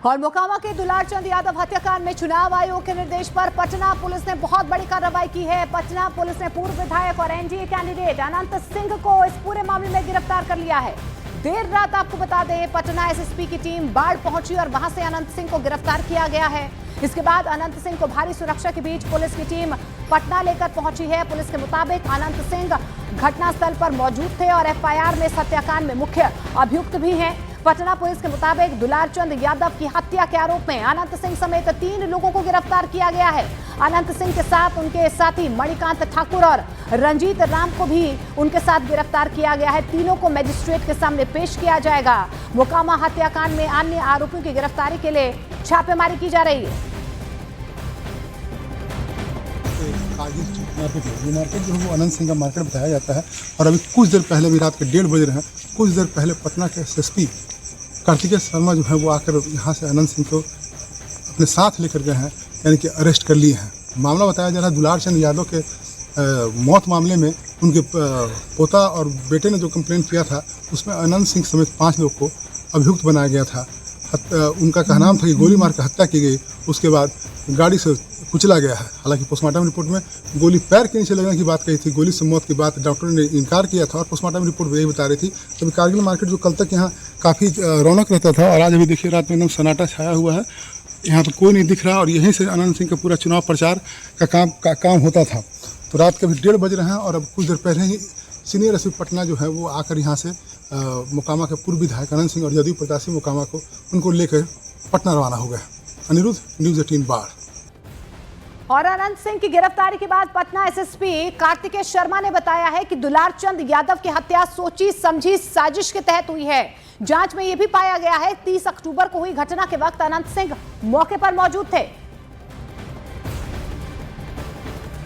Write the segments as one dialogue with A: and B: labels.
A: और मोकामा के दुलारचंद यादव हत्याकांड में चुनाव आयोग के निर्देश पर पटना पुलिस ने बहुत बड़ी कार्रवाई की है। पटना पुलिस ने पूर्व विधायक और एनडीए कैंडिडेट अनंत सिंह को इस पूरे मामले में गिरफ्तार कर लिया है। देर रात आपको बता दें, पटना एसएसपी की टीम बाढ़ पहुंची और वहां से अनंत सिंह को गिरफ्तार किया गया है। इसके बाद अनंत सिंह को भारी सुरक्षा के बीच पुलिस की टीम पटना लेकर पहुंची है। पुलिस के मुताबिक अनंत सिंह घटनास्थल पर मौजूद थे और एफआईआर में इस हत्याकांड में मुख्य अभियुक्त भी हैं। पटना पुलिस के मुताबिक दुलारचंद यादव की हत्या के आरोप में अनंत सिंह समेत 3 लोगों को गिरफ्तार किया गया है। अनंत सिंह के साथ उनके साथी मणिकांत ठाकुर और रंजीत राम को भी उनके साथ गिरफ्तार किया गया है। तीनों को मजिस्ट्रेट के सामने पेश किया जाएगा। मोकामा हत्याकांड में अन्य आरोपियों की गिरफ्तारी के लिए छापेमारी की जा रही है।
B: मार्केट जो है वो अनंत सिंह का मार्केट बताया जाता है। और अभी कुछ देर पहले, भी रात के 1:30 बज रहे हैं, कुछ देर पहले पटना के एसएसपी कार्तिकेय शर्मा जो है वो आकर यहाँ से अनंत सिंह को अपने साथ लेकर गए हैं, यानी कि अरेस्ट कर लिए हैं। मामला बताया जा रहा है दुलारचंद यादव के मौत मामले में उनके पोता और बेटे ने जो कंप्लेंट किया था, उसमें अनंत सिंह समेत 5 लोग को अभियुक्त बनाया गया था। उनका कहना था कि गोली मार कर हत्या की गई, उसके बाद गाड़ी से कुचला गया है। हालांकि पोस्टमार्टम रिपोर्ट में गोली पैर के नीचे लगने की बात कही थी। गोली से मौत की बात डॉक्टर ने इनकार किया था और पोस्टमार्टम रिपोर्ट यही बता रही थी। तभी कारगिल मार्केट जो कल तक यहाँ काफ़ी रौनक रहता था, और आज अभी देखिए रात में एकदम सन्नाटा छाया हुआ है। यहाँ तो कोई नहीं दिख रहा, और यहीं से अनंत सिंह का पूरा चुनाव प्रचार का काम होता था। तो रात के अभी 1:30 बज रहे हैं, और अब कुछ देर पहले ही सीनियर एसपी पटना जो है वो आकर यहाँ से मोकामा के पूर्व विधायक अनंत सिंह और जदयू प्रत्याशी मोकामा को उनको लेकर पटना रवाना हो गए। अनिरुद्ध, न्यूज़ 18 बाढ़।
A: और अनंत सिंह की गिरफ्तारी के बाद पटना एसएसपी कार्तिकेय शर्मा ने बताया है कि दुलारचंद यादव की हत्या सोची समझी साजिश के तहत हुई है। जांच में यह भी पाया गया है 30 अक्टूबर को हुई घटना के वक्त अनंत सिंह मौके पर मौजूद थे।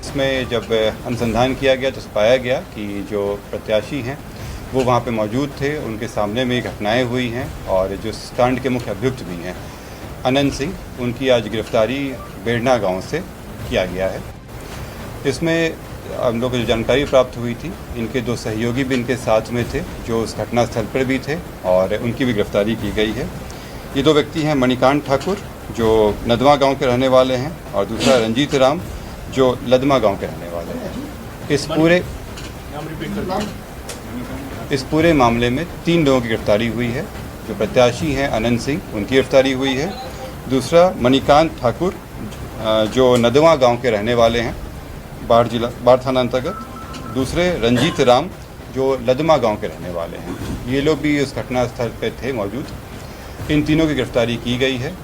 C: इसमें जब अनुसंधान किया गया तो पाया गया कि जो प्रत्याशी हैं वो वहाँ पे मौजूद थे, उनके सामने में घटनाएं हुई हैं, और जो कांड के मुख्य अभियुक्त भी हैं अनंत सिंह, उनकी आज गिरफ्तारी बेड़ना गांव से किया गया है। इसमें हम लोग को जो जानकारी प्राप्त हुई थी, इनके 2 सहयोगी भी इनके साथ में थे जो उस घटनास्थल पर भी थे, और उनकी भी गिरफ्तारी की गई है। ये 2 व्यक्ति हैं मणिकांत ठाकुर जो नदवा गांव के रहने वाले हैं, और दूसरा रंजीत राम जो लदमा गांव के रहने वाले हैं। इस पूरे मामले में 3 लोगों की गिरफ्तारी हुई है। जो प्रत्याशी हैं अनंत सिंह, उनकी गिरफ्तारी हुई है। दूसरा मणिकांत ठाकुर जो नदवा गांव के रहने वाले हैं, बाढ़ थाना अंतर्गत। दूसरे रंजीत राम जो लदमा गांव के रहने वाले हैं। ये लोग भी उस घटनास्थल पर थे मौजूद। इन तीनों की गिरफ्तारी की गई है।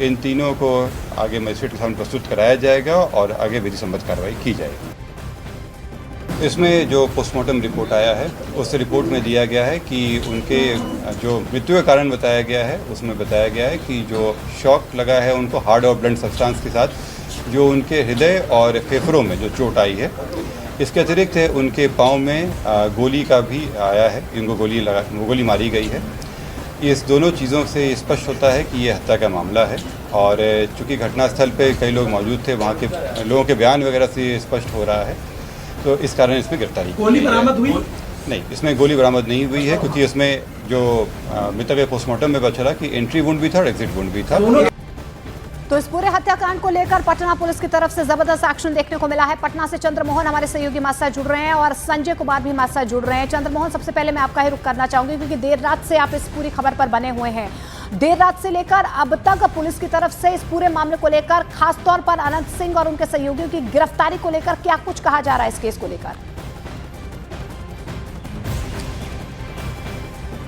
C: इन तीनों को आगे मजिस्ट्रेट के सामने प्रस्तुत कराया जाएगा और आगे विधि सम्मत कार्रवाई की जाएगी। इसमें जो पोस्टमार्टम रिपोर्ट आया है, उस रिपोर्ट में दिया गया है कि उनके जो मृत्यु का कारण बताया गया है, उसमें बताया गया है कि जो शॉक लगा है उनको हार्ड और ब्लंट सब्सटेंस के साथ, जो उनके हृदय और फेफड़ों में जो चोट आई है। इसके अतिरिक्त है उनके पाँव में गोली का भी आया है, इनको गोली मारी गई है। इस दोनों चीज़ों से स्पष्ट होता है कि ये हत्या का मामला है, और चूँकि घटनास्थल पे कई लोग मौजूद थे, वहाँ के लोगों के बयान वगैरह से स्पष्ट हो रहा है, तो इस कारण इसमें गिरफ्तारी।
D: गोली बरामद हुई?
C: नहीं, इसमें गोली बरामद नहीं हुई है, क्योंकि इसमें जो मृतक के पोस्टमार्टम में बचा कि एंट्री वुंड भी था और एग्जिट वुंड भी था।
A: तो इस पूरे हत्याकांड को लेकर पटना पुलिस की तरफ से जबरदस्त एक्शन देखने को मिला है। पटना से चंद्रमोहन हमारे सहयोगी हमारे साथ जुड़ रहे हैं, और संजय कुमार भी हमारे साथ जुड़ रहे हैं। चंद्रमोहन, सबसे पहले मैं आपका ही रुख करना चाहूंगी, क्योंकि देर रात से आप इस पूरी खबर पर बने हुए हैं। देर रात से लेकर अब तक पुलिस की तरफ से इस पूरे मामले को लेकर, खासतौर पर अनंत सिंह और उनके सहयोगियों की गिरफ्तारी को लेकर क्या कुछ कहा जा रहा है इस केस को लेकर?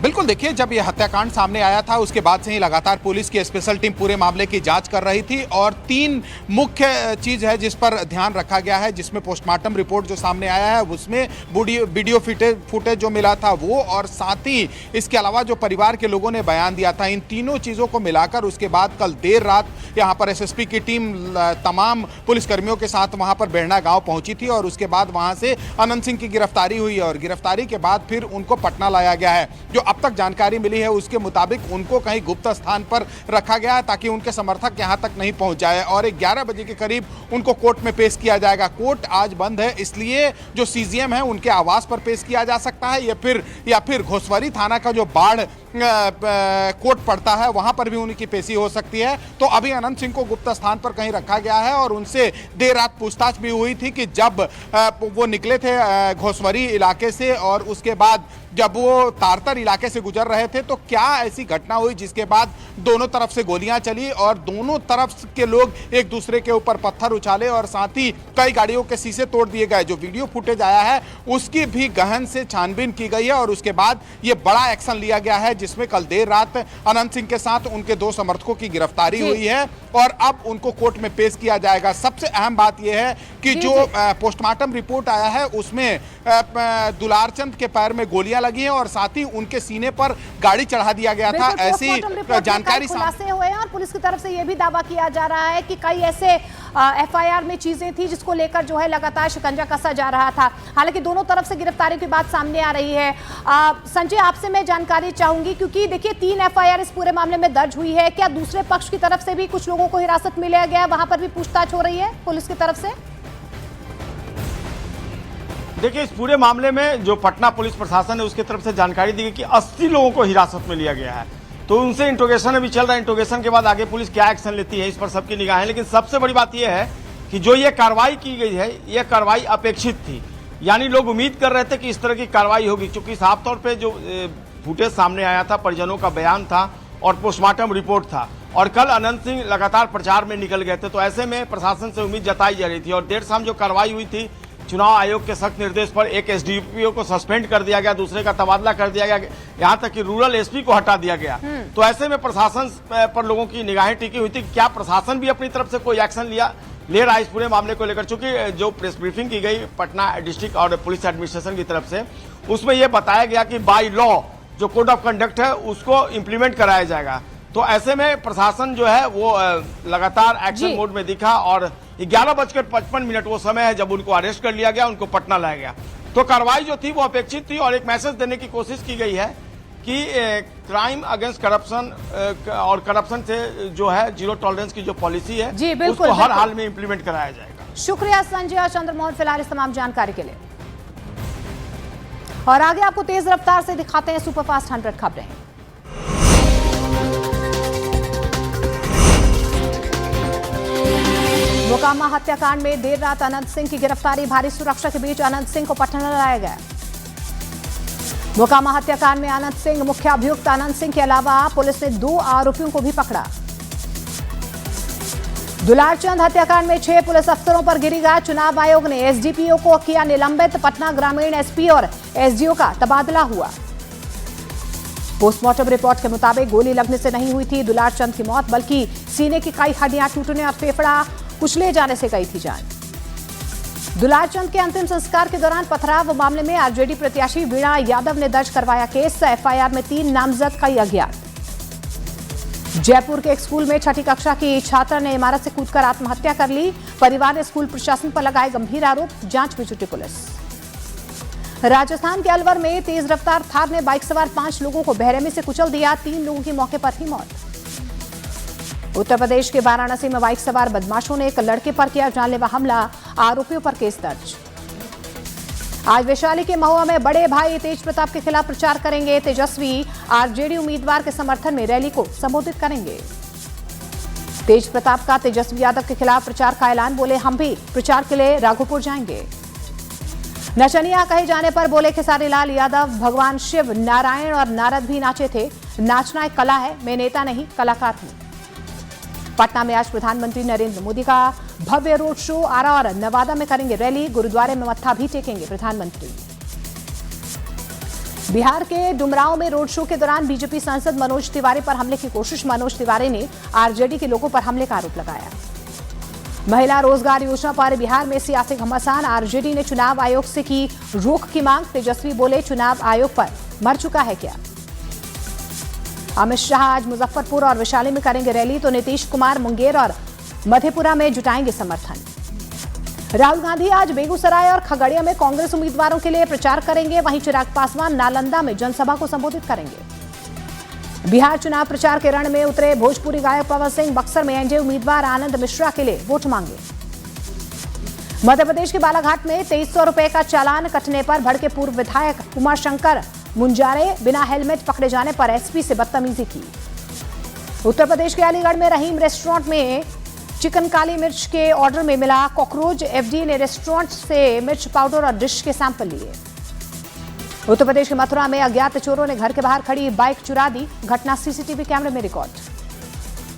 D: बिल्कुल, देखिए, जब यह हत्याकांड सामने आया था उसके बाद से ही लगातार पुलिस की स्पेशल टीम पूरे मामले की जांच कर रही थी, और 3 मुख्य चीज है जिस पर ध्यान रखा गया है, जिसमें पोस्टमार्टम रिपोर्ट जो सामने आया है उसमें वीडियो फुटेज जो मिला था वो, और साथ ही इसके अलावा जो परिवार के लोगों ने बयान दिया था, इन तीनों चीज़ों को मिलाकर उसके बाद कल देर रात यहाँ पर एसएसपी की टीम तमाम पुलिसकर्मियों के साथ वहाँ पर बेड़ना गाँव पहुँची थी, और उसके बाद वहाँ से अनंत सिंह की गिरफ्तारी हुई, और गिरफ्तारी के बाद फिर उनको पटना लाया गया है। जो अब तक जानकारी मिली है उसके मुताबिक उनको कहीं गुप्त स्थान पर रखा गया है ताकि उनके समर्थक यहां तक नहीं पहुंच जाए और 11 बजे के करीब उनको कोर्ट में पेश किया जाएगा। कोर्ट आज बंद है, इसलिए जो सीजीएम है उनके आवास पर पेश किया जा सकता है या फिर घोसवरी थाना का जो बाढ़ कोर्ट पड़ता है वहां पर भी उनकी पेशी हो सकती है। तो अभी अनंत सिंह को गुप्त स्थान पर कहीं रखा गया है और उनसे देर रात पूछताछ भी हुई थी कि जब वो निकले थे घोसवरी इलाके से और उसके बाद जब वो तारतर इलाके से गुजर रहे थे तो क्या ऐसी घटना हुई जिसके बाद दोनों तरफ से गोलियां चली और दोनों तरफ के लोग एक दूसरे के ऊपर पत्थर उछाले और साथ ही कई गाड़ियों के शीशे तोड़ दिए गए। जो वीडियो फुटेज आया है उसकी भी गहन से छानबीन की गई है और उसके बाद ये बड़ा एक्शन लिया गया है जिसमें कल देर रात अनंत सिंह के साथ उनके 2 समर्थकों की गिरफ्तारी हुई है और अब उनको कोर्ट में पेश किया जाएगा। सबसे अहम बात यह है कि जो पोस्टमार्टम रिपोर्ट आया है उसमें दुलारचंद के पैर में गोलियां लगी हैं और साथ ही उनके सीने पर गाड़ी चढ़ा दिया गया था। ऐसी जानकारी
A: खुलासे हुए हैं और पुलिस की तरफ से यह भी दावा किया जा रहा है कि कई ऐसे एफआईआर में चीजें थी जिसको लेकर जो है लगातार शिकंजा कसा जा रहा था। हालांकि दोनों तरफ से गिरफ्तारी की बात सामने आ रही है। संजय, आपसे मैं जानकारी चाहूंगी क्योंकि देखिए 3 एफआईआर इस पूरे मामले में दर्ज हुई है। क्या दूसरे पक्ष की तरफ से भी कुछ लोगों को हिरासत में लिया गया, वहां पर भी पूछताछ हो रही है पुलिस की तरफ से?
E: देखिए, इस पूरे मामले में जो पटना पुलिस प्रशासन है उसकी तरफ से जानकारी दी गई कि 80 लोगों को हिरासत में लिया गया है। तो उनसे इंट्रोगेशन अभी चल रहा है। इंट्रोगेशन के बाद आगे पुलिस क्या एक्शन लेती है इस पर सबकी निगाहें। लेकिन सबसे बड़ी बात यह है कि जो ये कार्रवाई की गई है ये कार्रवाई अपेक्षित थी, यानी लोग उम्मीद कर रहे थे कि इस तरह की कार्रवाई होगी, क्योंकि साफ तौर पर जो फुटेज सामने आया था, परिजनों का बयान था और पोस्टमार्टम रिपोर्ट था और कल अनंत सिंह लगातार प्रचार में निकल गए थे। तो ऐसे में प्रशासन से उम्मीद जताई जा रही थी और देर शाम जो कार्रवाई हुई थी, चुनाव आयोग के सख्त निर्देश पर एक एसडीपीओ को सस्पेंड कर दिया गया, दूसरे का तबादला कर दिया गया, यहां तक कि रूरल एसपी को हटा दिया गया। तो ऐसे में प्रशासन पर लोगों की निगाहें टिकी हुई थी। क्या प्रशासन भी अपनी तरफ से कोई एक्शन ले रहा है इस पूरे मामले को लेकर? चूंकि जो प्रेस ब्रीफिंग की गई पटना डिस्ट्रिक्ट और पुलिस एडमिनिस्ट्रेशन की तरफ से, उसमें यह बताया गया कि बाय लॉ जो कोड ऑफ कंडक्ट है उसको इम्प्लीमेंट कराया जाएगा। तो ऐसे में प्रशासन जो है वो लगातार एक्शन मोड में दिखा और 11:55 वो समय है जब उनको अरेस्ट कर लिया गया, उनको पटना लाया गया। तो कार्रवाई जो थी वो अपेक्षित थी और एक मैसेज देने की कोशिश की गई है कि क्राइम अगेंस्ट करप्शन और करप्शन से जो है जीरो टॉलरेंस की जो पॉलिसी है उसको हर हाल में इम्प्लीमेंट कराया जाएगा।
A: शुक्रिया संजय और चंद्रमोहन फिलहाल इस तमाम जानकारी के लिए। और आगे आपको तेज रफ्तार से दिखाते हैं सुपरफास्ट 100 खबरें। मोकामा हत्याकांड में देर रात अनंत सिंह की गिरफ्तारी, भारी सुरक्षा के बीच अनंत सिंह को पटना लाया गया। मोकामा हत्याकांड में अनंत सिंह, मुख्य अभियुक्त अनंत सिंह के अलावा पुलिस ने 2 आरोपियों को भी पकड़ा। दुलारचंद हत्याकांड में 6 पुलिस अफसरों पर गिरेगा। चुनाव आयोग ने एसडीपीओ को किया निलंबित, पटना ग्रामीण एसपी और एसडीओ का तबादला हुआ। पोस्टमार्टम रिपोर्ट के मुताबिक गोली लगने से नहीं हुई थी दुलारचंद की मौत, बल्कि सीने की कई हड्डियां टूटने और फेफड़ा कुचले जाने से गई थी जान। दुलारचंद के अंतिम संस्कार के दौरान पथराव मामले में आरजेडी प्रत्याशी वीणा यादव ने दर्ज करवाया केस। एफआईआर में 3 नामजद, कई अज्ञात। जयपुर के एक स्कूल में 6ठी कक्षा की छात्रा ने इमारत से कूदकर आत्महत्या कर ली। परिवार ने स्कूल प्रशासन पर लगाए गंभीर आरोप, जांच में जुटी पुलिस। राजस्थान के अलवर में तेज रफ्तार थार ने बाइक सवार 5 लोगों को बहरेमी से कुचल दिया, 3 लोगों की मौके पर ही मौत। उत्तर प्रदेश के वाराणसी में बाइक सवार बदमाशों ने एक लड़के पर किया जानलेवा हमला, आरोपियों पर केस दर्ज। आज वैशाली के महुआ में बड़े भाई तेज प्रताप के खिलाफ प्रचार करेंगे तेजस्वी। आरजेडी उम्मीदवार के समर्थन में रैली को संबोधित करेंगे। तेज प्रताप का तेजस्वी यादव के खिलाफ प्रचार का ऐलान, बोले हम भी प्रचार के लिए राघोपुर जाएंगे। नचनिया कहे जाने पर बोले खेसारी लाल यादव, भगवान शिव, नारायण और नारद भी नाचे थे। नाचना एक कला है, मैं नेता नहीं कलाकार हूं। पटना में आज प्रधानमंत्री नरेंद्र मोदी का भव्य रोड शो, आरा और नवादा में करेंगे रैली। गुरुद्वारे में मत्था भी टेकेंगे प्रधानमंत्री। बिहार के डुमरांव में रोड शो के दौरान बीजेपी सांसद मनोज तिवारी पर हमले की कोशिश। मनोज तिवारी ने आरजेडी के लोगों पर हमले का आरोप लगाया। महिला रोजगार योजना पर बिहार में सियासी घमासान, आरजेडी ने चुनाव आयोग से की रोक की मांग। तेजस्वी बोले चुनाव आयोग पर मर चुका है क्या। अमित शाह आज मुजफ्फरपुर और वैशाली में करेंगे रैली, तो नीतीश कुमार मुंगेर और मधेपुरा में जुटाएंगे समर्थन। राहुल गांधी आज बेगूसराय और खगड़िया में कांग्रेस उम्मीदवारों के लिए प्रचार करेंगे। वहीं चिराग पासवान नालंदा में जनसभा को संबोधित करेंगे। बिहार चुनाव प्रचार के रण में उतरे भोजपुरी गायक पवन सिंह। बक्सर में एनडीए उम्मीदवार आनंद मिश्रा के लिए वोट मांगे। मध्य प्रदेश के बालाघाट में 2300 रुपए का चालान कटने पर भड़के पूर्व विधायक उमाशंकर मुंजारे। बिना हेलमेट पकड़े जाने पर एसपी से बदतमीजी की। उत्तर प्रदेश के अलीगढ़ में रहीम रेस्टोरेंट में चिकन काली मिर्च के ऑर्डर में मिला कॉकरोच। एफडीए ने रेस्टोरेंट से मिर्च पाउडर और डिश के सैंपल लिए। उत्तर प्रदेश के मथुरा में अज्ञात चोरों ने घर के बाहर खड़ी बाइक चुरा दी। घटना सीसीटीवी कैमरे में रिकॉर्ड।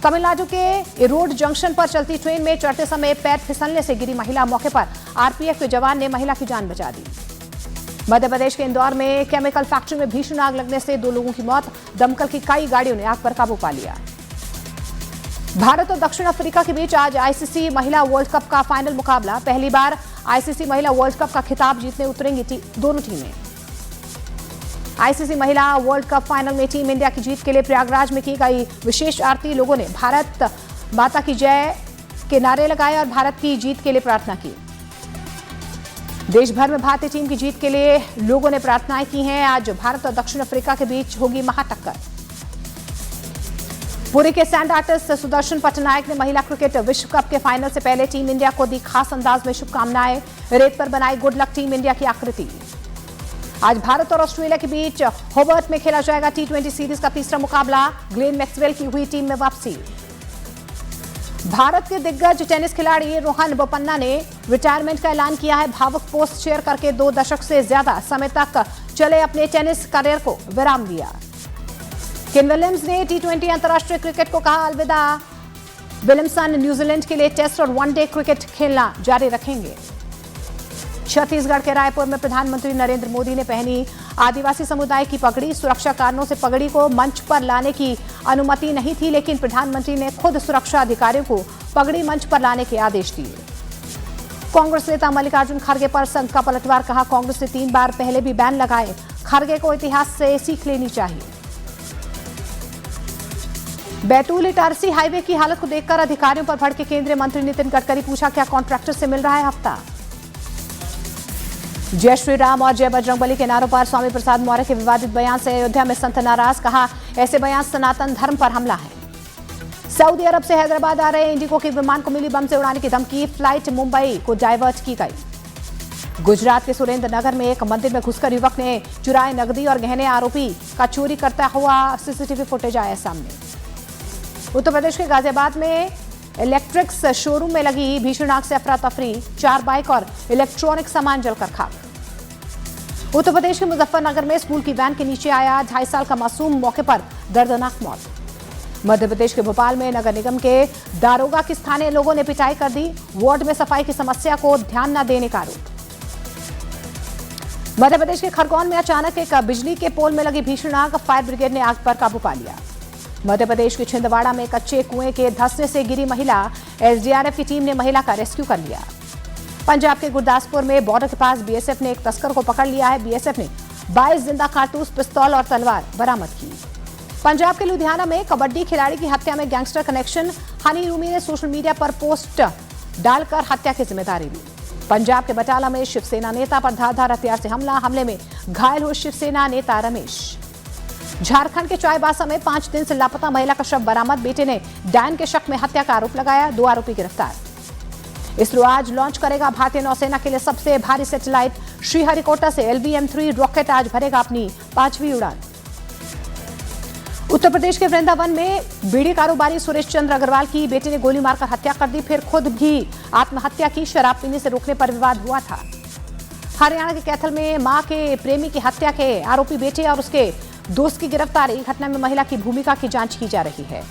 A: तमिलनाडु के इरोड जंक्शन पर चलती ट्रेन में चढ़ते समय पैर फिसलने से गिरी महिला। मौके पर आरपीएफ के जवान ने महिला की जान बचा दी। मध्य प्रदेश के इंदौर में केमिकल फैक्ट्री में भीषण आग लगने से 2 लोगों की मौत। दमकल की कई गाड़ियों ने आग पर काबू पा लिया। भारत और दक्षिण अफ्रीका के बीच आज आईसीसी महिला वर्ल्ड कप का फाइनल मुकाबला। पहली बार आईसीसी महिला वर्ल्ड कप का खिताब जीतने उतरेंगी दोनों टीमें। आईसीसी महिला वर्ल्ड कप फाइनल में टीम इंडिया की जीत के लिए प्रयागराज में की गई विशेष आरती। लोगों ने भारत माता की जय के नारे लगाए और भारत की जीत के लिए प्रार्थना की। देश भर में भारतीय टीम की जीत के लिए लोगों ने प्रार्थनाएं की हैं। आज भारत और दक्षिण अफ्रीका के बीच होगी महाटक्कर। पुरी के सैंड आर्टिस्ट सुदर्शन पटनायक ने महिला क्रिकेट विश्व कप के फाइनल से पहले टीम इंडिया को दी खास अंदाज में शुभकामनाएं। रेत पर बनाई गुड लक टीम इंडिया की आकृति। आज भारत और ऑस्ट्रेलिया के बीच होबर्ट में खेला जाएगा टी20 सीरीज का तीसरा मुकाबला। ग्लेन मैक्सवेल की हुई टीम में वापसी। भारत के दिग्गज टेनिस खिलाड़ी रोहन बोपन्ना ने रिटायरमेंट का ऐलान किया है। भावुक पोस्ट शेयर करके 2 दशक से ज्यादा समय तक चले अपने टेनिस करियर को विराम दिया। केन विलियम्स ने टी20 अंतर्राष्ट्रीय क्रिकेट को कहा अलविदा। विलियमसन न्यूजीलैंड के लिए टेस्ट और वनडे क्रिकेट खेलना जारी रखेंगे। छत्तीसगढ़ के रायपुर में प्रधानमंत्री नरेंद्र मोदी ने पहनी आदिवासी समुदाय की पगड़ी। सुरक्षा कारणों से पगड़ी को मंच पर लाने की अनुमति नहीं थी, लेकिन प्रधानमंत्री ने खुद सुरक्षा अधिकारियों को पगड़ी मंच पर लाने के आदेश दिए। कांग्रेस नेता मल्लिकार्जुन खड़गे पर संघ का पलटवार। कहा कांग्रेस ने 3 बार पहले भी बैन लगाए। खड़गे को इतिहास से सीख लेनी चाहिए। बैतूल इटारसी हाईवे की हालत को देखकर अधिकारियों पर भड़के केंद्रीय मंत्री नितिन गडकरी। पूछा क्या कॉन्ट्रैक्टर से मिल रहा है हफ्ता। जय श्री राम और जय बजरंगबली के नारों पर स्वामी प्रसाद मौर्य के विवादित बयान से अयोध्या में संत नाराज। कहा ऐसे बयान सनातन धर्म पर हमला है। सऊदी अरब से हैदराबाद आ रहे इंडिगो के विमान को मिली बम से उड़ाने की धमकी। फ्लाइट मुंबई को डाइवर्ट की गई। गुजरात के सुरेंद्र नगर में एक मंदिर में घुसकर युवक ने चुराए नकदी और गहने। आरोपी का चोरी करता हुआ सीसीटीवी फुटेज आया सामने। उत्तर प्रदेश के गाजियाबाद में इलेक्ट्रिक्स शोरूम में लगी भीषण आग से अफरा तफरी। 4 बाइक और इलेक्ट्रॉनिक सामान जलकर खाक। उत्तर प्रदेश के मुजफ्फरनगर में स्कूल की वैन के नीचे आया 2.5 साल का मासूम। मौके पर दर्दनाक मौत। मध्य प्रदेश के भोपाल में नगर निगम के दारोगा की स्थानीय लोगों ने पिटाई कर दी। वार्ड में सफाई की समस्या को ध्यान न देने का आरोप। मध्य प्रदेश के खरगोन में अचानक एक बिजली के पोल में लगी भीषण आग। फायर ब्रिगेड ने आग पर काबू पा लिया। मध्य प्रदेश के छिंदवाड़ा में कच्चे कुएं के धंसने से गिरी महिला। एसडीआरएफ की टीम ने महिला का रेस्क्यू कर लिया। पंजाब के गुरदासपुर में बॉर्डर के पास बीएसएफ ने एक तस्कर को पकड़ लिया है। बीएसएफ ने 22 जिंदा कारतूस, पिस्तौल और तलवार बरामद की। पंजाब के लुधियाना में कबड्डी खिलाड़ी की हत्या में गैंगस्टर कनेक्शन। हनी रूमी ने सोशल मीडिया पर पोस्ट डालकर हत्या की जिम्मेदारी ली। पंजाब के बटाला में शिवसेना नेता पर धारदार हथियार से हमले में घायल हुए शिवसेना नेता रमेश। झारखंड के चाईबासा में 5 दिन से लापता महिला का शव बरामद। बेटे ने डायन के शक में हत्या का आरोप लगाया। 2 आरोपी गिरफ्तार। इसरो आज लॉन्च करेगा भारतीय नौसेना के लिए सबसे भारी सैटेलाइट। श्रीहरिकोटा से LVM-3 रॉकेट आज भरेगा अपनी 5वीं उड़ान। उत्तर प्रदेश के वृंदावन में बीड़ी कारोबारी सुरेश चंद्र अग्रवाल की बेटे ने गोली मारकर हत्या कर दी, फिर खुद भी आत्महत्या की। शराब पीने से रोकने पर विवाद हुआ था। हरियाणा के कैथल में मां के प्रेमी की हत्या के आरोपी बेटे और उसके दोस्त की गिरफ्तारी। घटना में महिला की भूमिका की जांच की जा रही है।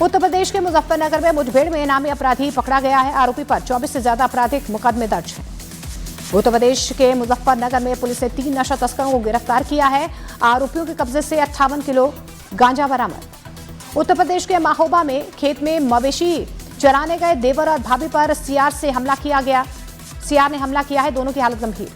A: उत्तर प्रदेश के मुजफ्फरनगर में मुठभेड़ में इनामी अपराधी पकड़ा गया है। आरोपी पर 24 से ज्यादा आपराधिक मुकदमे दर्ज हैं। उत्तर प्रदेश के मुजफ्फरनगर में पुलिस ने 3 नशा तस्करों को गिरफ्तार किया है। आरोपियों के कब्जे से 58 किलो गांजा बरामद। उत्तर प्रदेश के महोबा में खेत में मवेशी चराने गए देवर और भाभी पर सीआर ने हमला किया है। दोनों की हालत गंभीर।